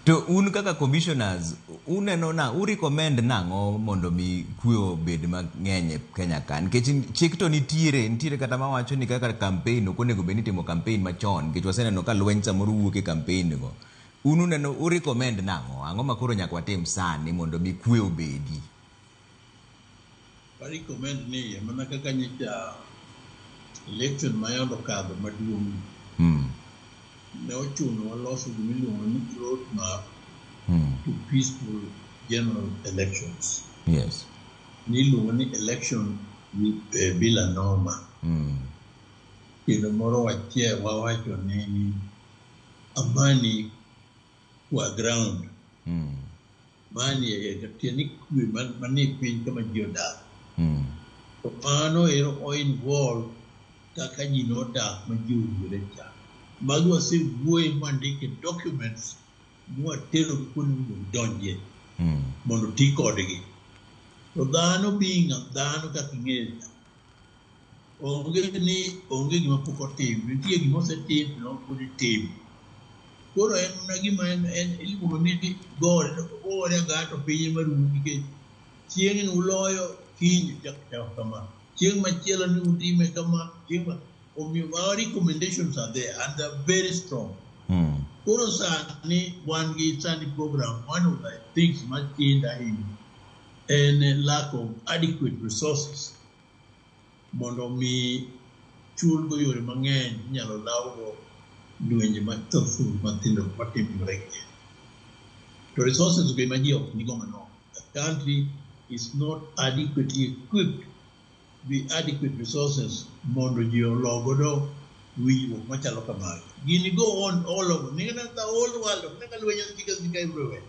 To un kaka commissioners, uneno na recommend nango mondo mi kuyo bed mang'eny Kenya ka. Nikech chik to nitiere kata mawacho ni kaka campaign ok onego bed ni timo campaign machon, nikech waseneno ka lweny samoro wuok e campaign go. Uneno recommend nango, ang'o makoro nyaka watim sani mondo mi kuyo obedi? I recommend ni mana kaka nyicha election mayondo kadho maduong. Ne ochuno waloso gimiluongo ni roadmap to peaceful general elections. Yes. Niluongo ni election bila norma. Kendo moro wawacho ni amani kwa ground. Mani tieni kwe mani piny kama ji odak. To mano ero o involve kaka ji nodak ma ji owinjore cha. Magi wasewuoye mandike documents mwatero kuonde donje mondo ti kodgi. To dhano dhano kaka ing'eyo onge gima pok otim, nitie gima osetim to ok pod itim. Koro en mana gima en iluongo ni gore agato piny marumo nikech chieng' uloyo kiny chak kama. Chieng' machielo ni utime kama, our recommendations are there and they're very strong. Koro sani wan gi sani program, one of the things much change and lack of adequate resources. Mondo mi chul go yore mang'eny inyalo lawgo lwenje mathoth mathindo matimore. To resources go ma ji ok nigo mano. The country is not adequately equipped with adequate resources mondo ji ologodo winjruok machalo kamago. Gini go on all over. Ningana the whole world. Naka lwenye zika everywhere.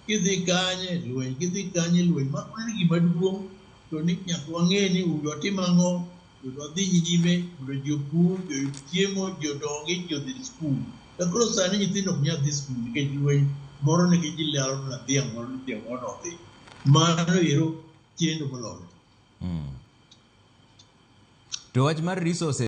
Kidhi kanye lwenye. Makuna gima duong' to ni nyaka wang'e ni udo timang'o, udo dhi nyime, udo jopur, jochiemo, jodongi, jodhi skul. Koro sani nyithindo ok nyal dhi skul nikech lweny moro nikech ji laro na dhiang' moro ni dhiang' moro odhi. Mano ero chendo moloyo. To wach mar resources